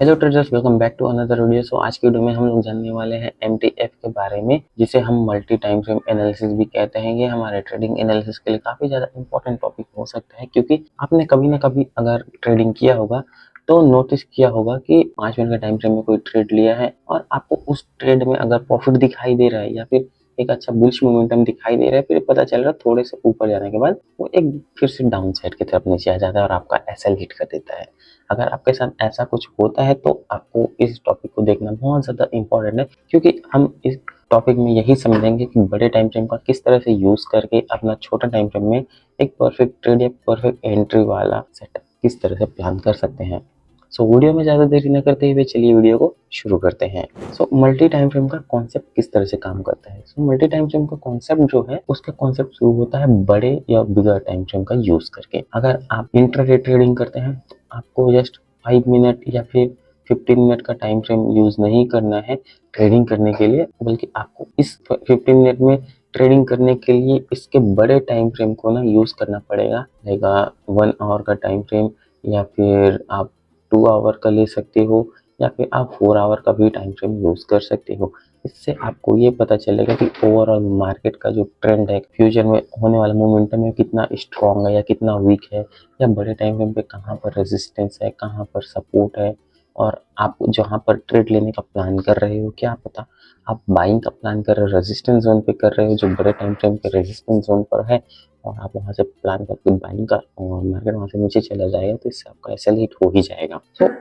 Hello traders, welcome back to another video. आज की video में हम लोग जानने वाले हैं एमटीएफ के बारे में, जिसे हम मल्टी टाइम फ्रेम एनालिसिस भी कहते हैं। ये हमारे ट्रेडिंग एनालिसिस के लिए काफ़ी ज़्यादा इंपॉर्टेंट टॉपिक हो सकता है, क्योंकि आपने कभी ना कभी अगर ट्रेडिंग किया होगा तो नोटिस किया होगा कि 5 मिनट का टाइम फ्रेम में कोई ट्रेड लिया है और आपको उस ट्रेड में अगर प्रॉफिट दिखाई दे रहा है या फिर एक अच्छा बुलिश मोमेंटम दिखाई दे रहा है, फिर पता चल रहा है थोड़े से ऊपर जाने के बाद वो एक फिर से डाउन साइड की तरफ नीचे आ जाता है और आपका एसएल हिट कर देता है। अगर आपके साथ ऐसा कुछ होता है तो आपको इस टॉपिक को देखना बहुत ज़्यादा इम्पोर्टेंट है, क्योंकि हम इस टॉपिक में यही समझेंगे कि बड़े टाइम फ्रेम का किस तरह से यूज़ करके अपना छोटा टाइम फ्रेम में एक परफेक्ट ट्रेड या परफेक्ट एंट्री वाला सेटअप किस तरह से प्लान कर सकते हैं। वीडियो में ज़्यादा देरी न करते हुए चलिए वीडियो को शुरू करते हैं। मल्टी टाइम फ्रेम का कॉन्सेप्ट किस तरह से काम करता है। मल्टी टाइम फ्रेम का कॉन्सेप्ट जो है, उसका कॉन्सेप्ट शुरू होता है बड़े या बिगर टाइम फ्रेम का यूज़ करके। अगर आप इंट्राडे ट्रेडिंग करते हैं तो आपको जस्ट 5 मिनट या फिर 15 मिनट का टाइम फ्रेम यूज़ नहीं करना है ट्रेडिंग करने के लिए, बल्कि आपको इस 15 मिनट में ट्रेडिंग करने के लिए इसके बड़े टाइम फ्रेम को ना यूज़ करना पड़ेगा। लाइक 1 आवर का टाइम फ्रेम, या फिर आप 2 आवर का ले सकते हो, या फिर आप 4 आवर का भी टाइम फ्रेम यूज़ कर सकते हो। इससे आपको ये पता चलेगा कि ओवरऑल मार्केट का जो ट्रेंड है, फ्यूचर में होने वाला मोमेंटम है, कितना स्ट्रॉन्ग है या कितना वीक है, या बड़े टाइम फ्रेम पे कहाँ पर रेजिस्टेंस है, कहाँ पर सपोर्ट है। और आप जहाँ पर ट्रेड लेने का प्लान कर रहे हो, क्या पता आप बाइंग का प्लान कर रहे हो, रेजिस्टेंस जोन पे कर रहे हो जो बड़े टाइम फ्रेम के रेजिस्टेंस जोन पर है, और आप वहाँ से प्लान करके बाइंग का और मार्केट वहाँ से नीचे चला जाएगा, तो इससे आपका एसएल हिट हो ही जाएगा।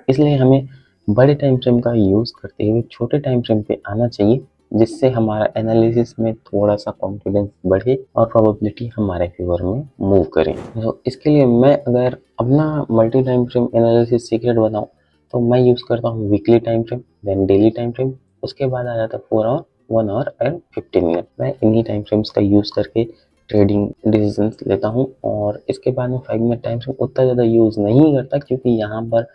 इसलिए हमें बड़े टाइम फ्रेम का यूज़ करते हुए छोटे टाइम फ्रेम पे आना चाहिए, जिससे हमारा एनालिसिस में थोड़ा सा कॉन्फिडेंस बढ़े और प्रोबेबिलिटी हमारे फेवर में मूव करें। इसके लिए मैं अगर अपना multi time frame analysis secret बताऊं, तो मैं यूज़ करता हूँ weekly time frame, then daily time frame, उसके बाद आ जाता है 4 आवर, 1 आवर एंड 15 मिनट। मैं इन्हीं टाइम फ्रेम्स का यूज़ करके ट्रेडिंग डिसीजंस लेता हूँ। और इसके बाद में 5 मिनट टाइम फ्रेम उतना ज़्यादा यूज़ नहीं करता, क्योंकि यहाँ पर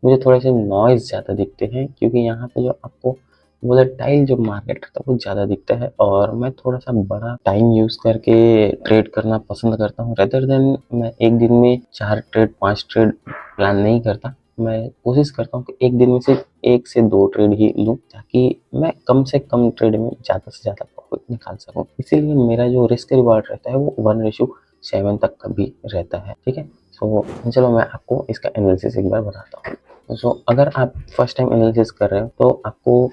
मुझे थोड़े से नॉइज़ ज़्यादा दिखते हैं, क्योंकि यहाँ पे जो आपको वोलेटाइल जो मार्केट रहता है वो ज़्यादा दिखता है, और मैं थोड़ा सा बड़ा टाइम यूज़ करके ट्रेड करना पसंद करता हूँ, रेदर देन मैं एक दिन में 4 ट्रेड 5 ट्रेड प्लान नहीं करता। मैं कोशिश करता हूँ कि एक दिन में सिर्फ 1 से 2 ट्रेड ही लूँ, ताकि मैं कम से कम ट्रेड में ज़्यादा से ज़्यादा प्रॉफिट निकाल सकूँ। इसीलिए मेरा जो रिस्क रिवार्ड रहता है वो 1:7 तक का भी रहता है। ठीक है, चलो मैं आपको इसका एनालिसिस एक बार बताता हूँ। अगर आप फर्स्ट टाइम एनालिसिस कर रहे हो तो आपको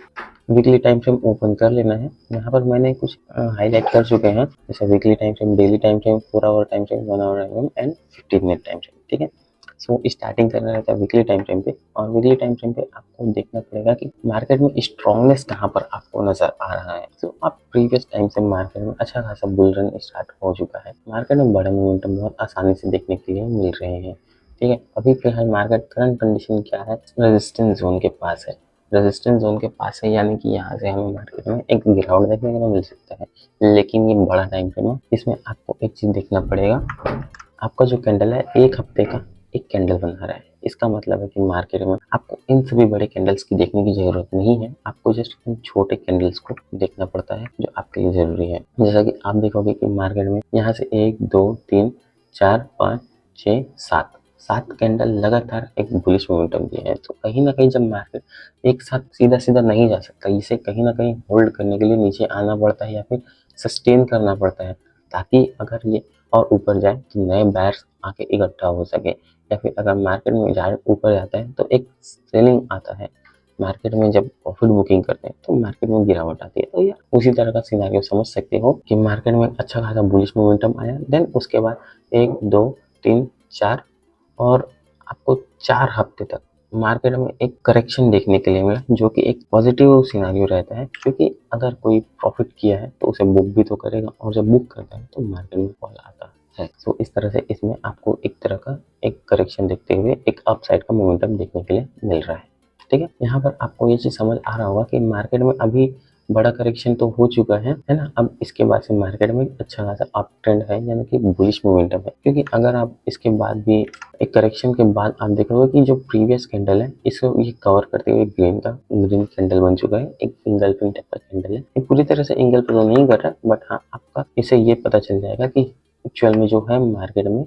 वीकली टाइम फ्रेम ओपन कर लेना है। यहाँ पर मैंने कुछ हाईलाइट कर चुके हैं, जैसे weekly time frame, daily time frame, 4 hour time frame, 1 hour time frame and 15 minute time frame. ठीक है, स्टार्टिंग करना रहता है वीकली टाइम फ्रेम पे, और वीकली टाइम फ्रेम पे आपको देखना पड़ेगा कि मार्केट में स्ट्रॉन्गनेस कहाँ पर आपको नजर आ रहा है। आप प्रीवियस टाइम से मार्केट में अच्छा खासा बुल रन स्टार्ट हो चुका है, मार्केट में बड़े मोमेंटम बहुत आसानी से देखने के लिए मिल रहे हैं। ठीक है, अभी फिलहाल मार्केट करंट कंडीशन क्या है, रेजिस्टेंस जोन के पास है। रेजिस्टेंस जोन के पास है यानी कि यहाँ से हमें मार्केट में एक गिरावट देखने को मिल सकता है। लेकिन ये बड़ा टाइम फ्रेम है, इसमें आपको एक चीज देखना पड़ेगा, आपका जो कैंडल है 1 हफ्ते का एक कैंडल बना रहा है। इसका मतलब है कि मार्केट में आपको इन सभी बड़े कैंडल्स की देखने की जरूरत नहीं है, आपको जस्ट इन छोटे कैंडल्स को देखना पड़ता है जो आपके लिए जरूरी है। जैसा कि आप देखोगे कि मार्केट में यहाँ से 1 2 3 4 5 6 7 कैंडल लगातार एक बुलिश मोमेंटम दिया है। तो कहीं ना कहीं जब मार्केट एक साथ सीधा सीधा नहीं जा सकता, इसे कहीं ना कहीं होल्ड करने के लिए नीचे आना पड़ता है या फिर सस्टेन करना पड़ता है, ताकि अगर ये और ऊपर जाए तो नए बायर्स आके इकट्ठा हो सके, या फिर अगर मार्केट में ऊपर जाता है तो एक सेलिंग आता है। मार्केट में जब प्रॉफिट बुकिंग करते हैं तो मार्केट में गिरावट आती है। तो ये उसी तरह का सिनेरियो समझ सकते हो कि मार्केट में अच्छा खासा बुलिश मोमेंटम आया, देन उसके बाद 1 2 3 4 और आपको 4 हफ्ते तक मार्केट में एक करेक्शन देखने के लिए मिला, जो कि एक पॉजिटिव सिनेरियो रहता है, क्योंकि अगर कोई प्रॉफिट किया है तो उसे बुक भी तो करेगा, और जब बुक करता है तो मार्केट में फॉल आता है। इस तरह से इसमें आपको एक तरह का एक करेक्शन देखते हुए एक अपसाइड का मोमेंटम देखने के लिए मिल रहा है। ठीक है, यहाँ पर आपको ये चीज समझ आ रहा होगा कि मार्केट में अभी बड़ा करेक्शन तो हो चुका है ना। अब इसके बाद से मार्केट में अच्छा खासा अप ट्रेंड है, यानी कि बुलिश मोमेंटम है। क्योंकि अगर आप इसके बाद भी एक करेक्शन के बाद आप देखोगे कि जो प्रीवियस कैंडल है इसको ये कवर करते हुए ग्रीन कैंडल बन चुका है, एक इंगल्फिंग टाइप का कैंडल है। ये पूरी तरह से इंगल्फ तो नहीं कर रहा, बट हाँ आपका इसे ये पता चल जाएगा कि एक्चुअल में जो है मार्केट में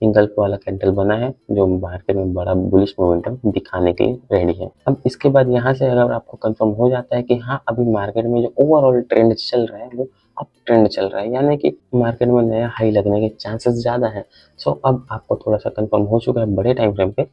इंगल्फ वाला कैंडल बना है जो मार्केट में बड़ा बुलिश मोमेंटम दिखाने के लिए रेडी है। अब इसके बाद यहाँ से अगर आपको कंफर्म हो जाता है कि हाँ अभी मार्केट में जो ओवरऑल ट्रेंड चल रहा है वो अप ट्रेंड चल रहा है, यानी कि मार्केट में नया हाई लगने के चांसेस ज़्यादा है। सो अब आपको थोड़ा सा कंफर्म हो चुका है बड़े टाइम फ्रेम पे।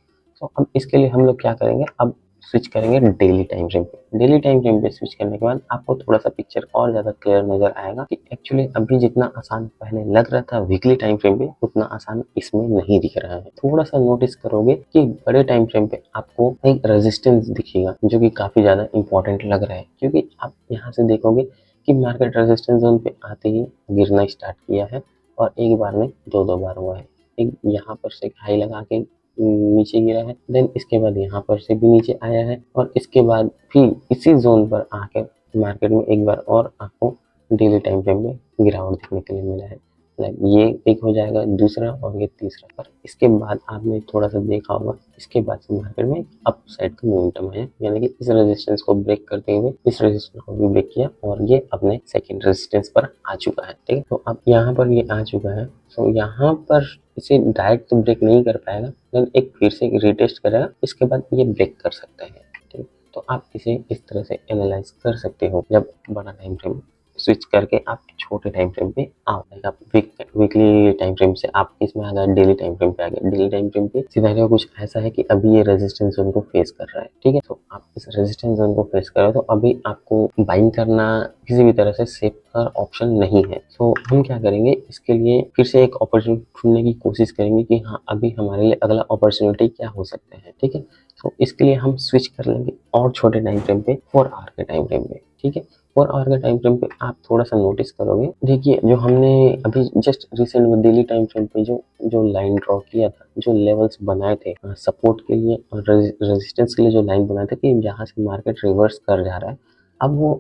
सो अब इसके लिए हम लोग क्या करेंगे, अब स्विच करेंगे डेली टाइम फ्रेम पे। डेली टाइम फ्रेम पे स्विच करने के बाद आपको थोड़ा सा पिक्चर और ज़्यादा क्लियर नजर आएगा कि एक्चुअली अभी जितना आसान पहले लग रहा था वीकली टाइम फ्रेम पे उतना आसान इसमें नहीं दिख रहा है। थोड़ा सा नोटिस करोगे कि बड़े टाइम फ्रेम पे आपको एक रेजिस्टेंस दिखेगा जो कि काफी ज्यादा इंपॉर्टेंट लग रहा है, क्योंकि आप यहाँ से देखोगे कि मार्केट रेजिस्टेंस जोन पे आते ही गिरना स्टार्ट किया है और एक बार में दो बार हुआ है। एक यहाँ पर से हाई लगा के नीचे गिरा है, देन इसके बाद यहाँ पर से भी नीचे आया है और इसके बाद फिर इसी जोन पर आकर मार्केट में एक बार और आपको डेली टाइम फ्रेम में गिरावट देखने के लिए मिला है। लाइक ये एक हो जाएगा दूसरा और ये तीसरा। पर इसके बाद आपने थोड़ा सा देखा होगा इसके बाद से मार्केट में अप साइड का मोमेंटम है, यानी कि इस रेजिस्टेंस को ब्रेक करते हुए इस रेजिस्टेंस को भी ब्रेक किया और ये अपने सेकंड रेजिस्टेंस पर आ चुका है। ठीक है, तो अब यहाँ पर ये आ चुका है। तो यहाँ पर इसे डायरेक्ट तो ब्रेक नहीं कर पाएगा, देन एक फिर से रिटेस्ट करेगा, इसके बाद ये ब्रेक कर सकता है। ठीक, तो आप इसे इस तरह से एनालाइज कर सकते हो। जब बड़ा टाइम फ्रेम स्विच करके आप छोटे टाइम फ्रेम पे आओ, आप वीकली टाइम फ्रेम से आप इसमें आ गए डेली टाइम फ्रेम पे आ गए। डेली टाइम फ्रेम पे सिनेरियो कुछ ऐसा है कि अभी ये रेजिस्टेंस जोन को फेस कर रहा है। ठीक है, तो आप इस रेजिस्टेंस जोन को फेस कर रहे हो तो अभी आपको बाइंग करना किसी भी तरह से सेफ का ऑप्शन नहीं है। तो हम क्या करेंगे, इसके लिए फिर से एक अपॉर्चुनिटी ढूंढने की कोशिश करेंगे कि हाँ अभी हमारे लिए अगला अपॉर्चुनिटी क्या हो सकता है। ठीक है, तो इसके लिए हम स्विच कर लेंगे और छोटे टाइम फ्रेम पे 4 आवर के टाइम फ्रेम पे। ठीक है, 4 आवर के टाइम फ्रेम पे आप थोड़ा सा नोटिस करोगे, देखिए जो हमने अभी जस्ट रिसेंट में डेली टाइम फ्रेम पे जो जो लाइन ड्रॉ किया था, जो लेवल्स बनाए थे सपोर्ट के लिए और रेजिस्टेंस के लिए, जो लाइन बनाए थे कि जहाँ से मार्केट रिवर्स कर जा रहा है, अब वो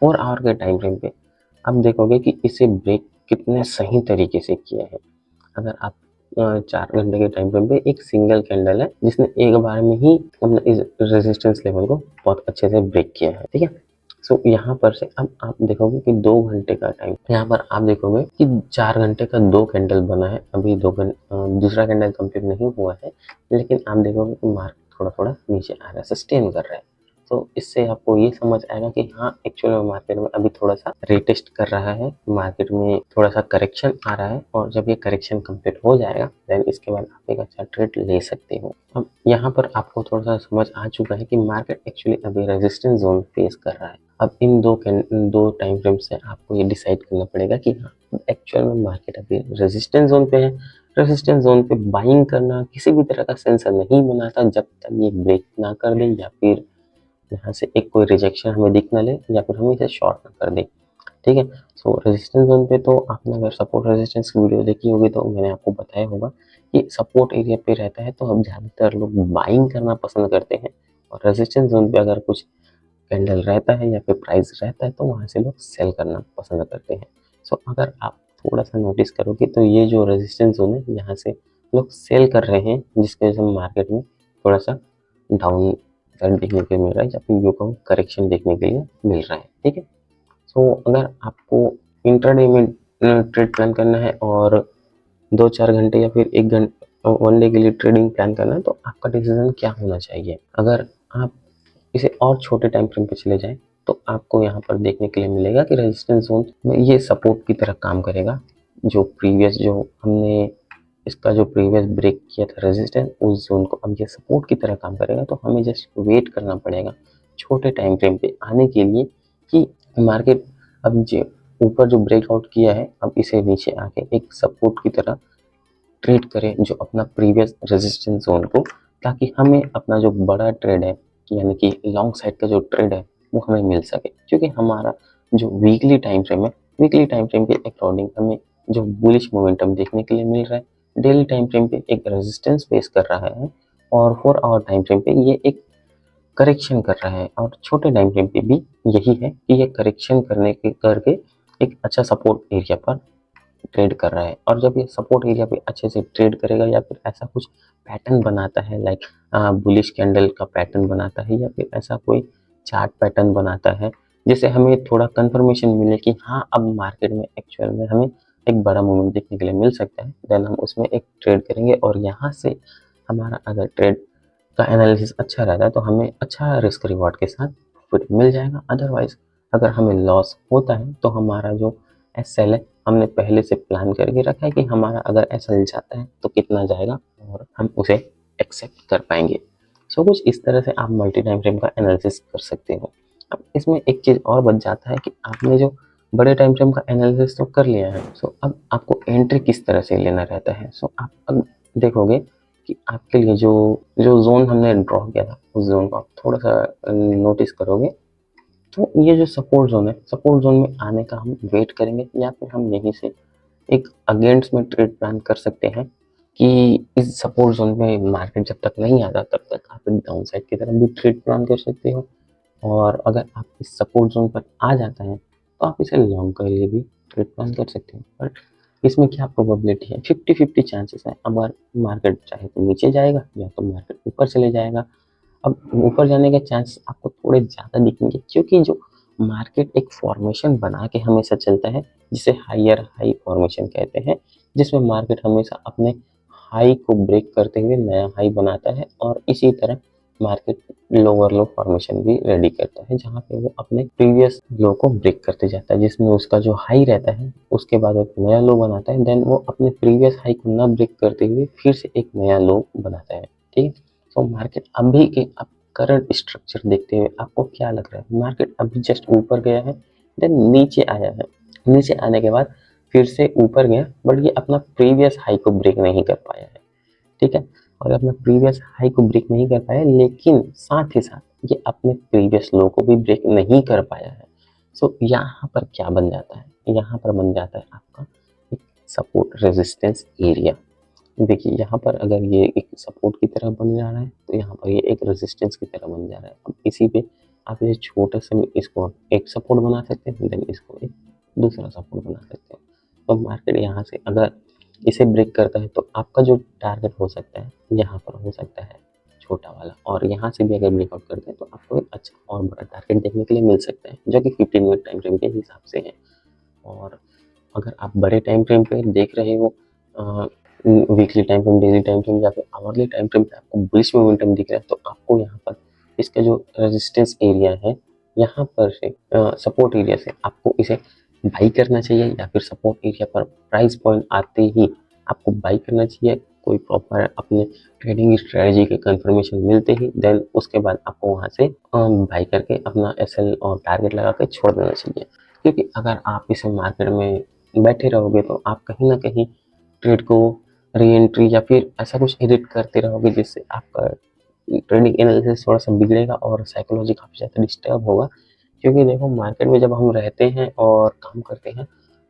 4 आवर के टाइम फ्रेम पे आप देखोगे कि इसे ब्रेक कितने सही तरीके से किया है। अगर आप 4 घंटे के टाइम फ्रेम पे एक सिंगल कैंडल है जिसने एक बार में ही अपने इस रेजिस्टेंस लेवल को बहुत अच्छे से ब्रेक किया है। ठीक है, सो यहाँ पर से अब आप देखोगे कि 2 घंटे का टाइम, यहाँ पर आप देखोगे कि 4 घंटे का 2 कैंडल बना है। अभी दूसरा कैंडल कंप्लीट नहीं हुआ है, लेकिन आप देखोगे कि मार्केट थोड़ा थोड़ा नीचे आ रहा है, सस्टेन कर रहा है। तो इससे आपको ये समझ आएगा कि हाँ एक्चुअल में मार्केट में अभी थोड़ा सा रिटेस्ट कर रहा है, मार्केट में थोड़ा सा करेक्शन आ रहा है और जब ये करेक्शन कंप्लीट हो जाएगा देन इसके बाद आप एक अच्छा ट्रेड ले सकते हो। अब यहाँ पर आपको थोड़ा सा समझ आ चुका है कि मार्केट एक्चुअली अभी रेजिस्टेंस जोन फेस कर रहा है। अब इन दो टाइम फ्रेम से आपको ये डिसाइड करना पड़ेगा कि हाँ एक्चुअल में मार्केट अभी रेजिस्टेंस जोन पे है। रेजिस्टेंस जोन पे बाइंग करना किसी भी तरह का सेंस नहीं बनाता जब तक ये ब्रेक ना कर दे या फिर यहाँ से एक कोई रिजेक्शन हमें दिख ना ले या फिर हम इसे शॉर्ट ना कर दे। ठीक है, सो रेजिस्टेंस जोन पे तो आपने अगर सपोर्ट रेजिस्टेंस की वीडियो देखी होगी तो मैंने आपको बताया होगा कि सपोर्ट एरिया पे रहता है तो अब ज़्यादातर लोग बाइंग करना पसंद करते हैं और रेजिस्टेंस जोन पे अगर कुछ कैंडल रहता है या फिर प्राइस रहता है तो वहाँ से लोग सेल करना पसंद करते हैं। सो अगर आप थोड़ा सा नोटिस करोगे तो ये जो रेजिस्टेंस जोन है यहाँ से लोग सेल कर रहे हैं, जिसकी वजह से मार्केट में थोड़ा सा डाउन साइड देखने के लिए मिल रहा है या फिर यू को करेक्शन देखने के लिए मिल रहा है। ठीक है, सो अगर आपको इंट्राडे में ट्रेड प्लान करना है और 2-4 घंटे या फिर 1 घंटे 1 डे के लिए ट्रेडिंग प्लान करना है तो आपका डिसीजन क्या होना चाहिए। अगर आप इसे और छोटे टाइम फ्रेम पे चले जाएं तो आपको यहाँ पर देखने के लिए मिलेगा कि रेजिस्टेंस जोन में ये सपोर्ट की तरह काम करेगा। जो प्रीवियस जो हमने इसका जो प्रीवियस ब्रेक किया था रेजिस्टेंस, उस जोन को अब ये सपोर्ट की तरह काम करेगा। तो हमें जस्ट वेट करना पड़ेगा छोटे टाइम फ्रेम पे आने के लिए कि मार्केट अब जो ऊपर जो ब्रेकआउट किया है अब इसे नीचे आके एक सपोर्ट की तरह ट्रेड करें जो अपना प्रीवियस रेजिस्टेंस जोन को, ताकि हमें अपना जो बड़ा ट्रेड है यानी कि लॉन्ग साइड का जो ट्रेड है वो हमें मिल सके। क्योंकि हमारा जो वीकली टाइम फ्रेम है, वीकली टाइम फ्रेम के अकॉर्डिंग हमें जो बुलिश मोमेंटम देखने के लिए मिल रहा है, डेली टाइम फ्रेम पे एक रेजिस्टेंस फेस कर रहा है और 4 आवर टाइम फ्रेम पे ये एक करेक्शन कर रहा है और छोटे टाइम फ्रेम पे भी यही है कि ये करेक्शन करके एक अच्छा सपोर्ट एरिया पर ट्रेड कर रहा है। और जब ये सपोर्ट एरिया पे अच्छे से ट्रेड करेगा या फिर ऐसा कुछ पैटर्न बनाता है लाइक बुलिश कैंडल का पैटर्न बनाता है या फिर ऐसा कोई चार्ट पैटर्न बनाता है जिससे हमें थोड़ा कंफर्मेशन मिले कि हाँ अब मार्केट में एक्चुअल में हमें एक बड़ा मूवमेंट देखने के लिए मिल सकता है, देन हम उसमें एक ट्रेड करेंगे और यहाँ से हमारा अगर ट्रेड का एनालिसिस अच्छा रहता है तो हमें अच्छा रिस्क रिवॉर्ड के साथ प्रॉफिट मिल जाएगा। अदरवाइज अगर हमें लॉस होता है तो हमारा जो एसएल है हमने पहले से प्लान करके रखा है कि हमारा अगर एसएल जाता है तो कितना जाएगा और हम उसे एक्सेप्ट कर पाएंगे। सो कुछ इस तरह से आप मल्टी टाइम फ्रेम का एनालिसिस कर सकते हो। अब इसमें एक चीज़ और बच जाता है कि आपने जो बड़े टाइम फ्रेम का एनालिसिस तो कर लिया है, सो अब आपको एंट्री किस तरह से लेना रहता है। सो आप अब देखोगे कि आपके लिए जो जो जोन हमने ड्रॉ किया था उस जोन को आप थोड़ा सा नोटिस करोगे, तो ये जो सपोर्ट जोन है, सपोर्ट जोन में आने का हम वेट करेंगे या फिर हम यहीं से एक अगेंस्ट में ट्रेड प्लान कर सकते हैं कि इस सपोर्ट जोन में मार्केट जब तक नहीं आता तब तक आप डाउन साइड की तरफ भी ट्रेड प्लान कर सकते हो। और अगर आप इस सपोर्ट जोन पर आ जाता है तो आप इसे लॉन्ग के लिए भी ट्रेड प्लान कर सकते हो। बट इसमें क्या प्रोबेबिलिटी है, 50-50 चांसेस है। अगर मार्केट चाहे तो नीचे जाएगा या तो मार्केट ऊपर चले जाएगा। अब ऊपर जाने के चांस आपको थोड़े ज़्यादा दिखेंगे क्योंकि जो मार्केट एक फॉर्मेशन बना के हमेशा चलता है जिसे हायर हाई फॉर्मेशन कहते हैं, जिसमें मार्केट हमेशा अपने हाई को ब्रेक करते हुए नया हाई बनाता है और इसी तरह मार्केट लोअर लो फॉर्मेशन भी रेडी करता है जहाँ पे वो अपने प्रीवियस लो को ब्रेक करते जाता है, जिसमें उसका जो हाई रहता है उसके बाद एक नया लो बनाता है, देन वो अपने प्रीवियस हाई को ना ब्रेक करते हुए फिर से एक नया लो बनाता है। ठीक है, तो मार्केट अभी के अब करंट स्ट्रक्चर देखते हुए आपको क्या लग रहा है, मार्केट अभी जस्ट ऊपर गया है, देन नीचे आया है, नीचे आने के बाद फिर से ऊपर गया, बट ये अपना प्रीवियस हाई को ब्रेक नहीं कर पाया है। ठीक है, और अपना प्रीवियस हाई को ब्रेक नहीं कर पाया, लेकिन साथ ही साथ ये अपने प्रीवियस लो को भी ब्रेक नहीं कर पाया है। सो यहाँ पर क्या बन जाता है, यहाँ पर बन जाता है आपका एक सपोर्ट रेजिस्टेंस एरिया। देखिए यहाँ पर अगर ये एक सपोर्ट की तरह बन जा रहा है तो यहाँ पर ये एक रेजिस्टेंस की तरह बन जा रहा है। अब इसी पे आप ये छोटे से इसको एक सपोर्ट बना सकते हैं, देन इसको एक दूसरा सपोर्ट बना सकते हैं। तो मार्केट यहाँ से अगर इसे ब्रेक करता है तो आपका जो टारगेट हो सकता है यहाँ पर हो सकता है छोटा वाला, और यहाँ से भी अगर ब्रेकआउट करते हैं तो आपको एक अच्छा और बड़ा टारगेट देखने के लिए मिल सकता है जो कि 15 मिनट टाइम फ्रेम के हिसाब से है। और अगर आप बड़े टाइम फ्रेम पे देख रहे हो, weekly time frame, daily time frame या फिर आवरली टाइम फ्रेम पे आपको बुलिश मोमेंटम दिख रहा है, तो आपको यहाँ पर इसका जो रेजिस्टेंस एरिया है यहाँ पर से सपोर्ट एरिया से आपको इसे बाई करना चाहिए या फिर सपोर्ट एरिया पर प्राइस पॉइंट आते ही आपको बाई करना चाहिए। कोई प्रॉपर अपने ट्रेडिंग स्ट्रेटजी के कंफर्मेशन मिलते ही देन उसके बाद आपको वहाँ से बाई करके अपना एसएल और टारगेट लगा के छोड़ देना चाहिए। क्योंकि अगर आप इसे मार्केट में बैठे रहोगे तो आप कहीं ना कहीं ट्रेड को री एंट्री या फिर ऐसा कुछ एडिट करते रहोगे जिससे आपका ट्रेडिंग एनालिसिस थोड़ा सा बिगड़ेगा और साइकोलॉजी काफ़ी ज़्यादा डिस्टर्ब होगा। क्योंकि देखो मार्केट में जब हम रहते हैं और काम करते हैं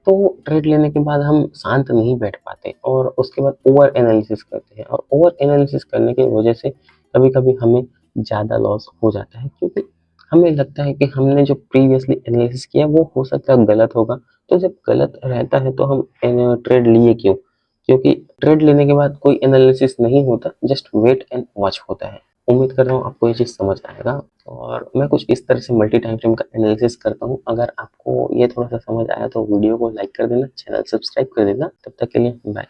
तो ट्रेड लेने के बाद हम शांत नहीं बैठ पाते और उसके बाद ओवर एनालिसिस करते हैं, और ओवर एनालिसिस करने की वजह से कभी कभी हमें ज़्यादा लॉस हो जाता है क्योंकि हमें लगता है कि हमने जो प्रीवियसली एनालिसिस किया वो हो सकता है गलत होगा। तो जब गलत रहता है तो हम ट्रेड लिए क्यों, क्योंकि ट्रेड लेने के बाद कोई एनालिसिस नहीं होता, जस्ट वेट एंड वॉच होता है। उम्मीद कर रहा हूँ आपको ये चीज़ समझ आएगा और मैं कुछ इस तरह से मल्टी टाइम फ्रेम का एनालिसिस करता हूँ। अगर आपको ये थोड़ा सा समझ आया तो वीडियो को लाइक कर देना, चैनल सब्सक्राइब कर देना। तब तक के लिए बाय।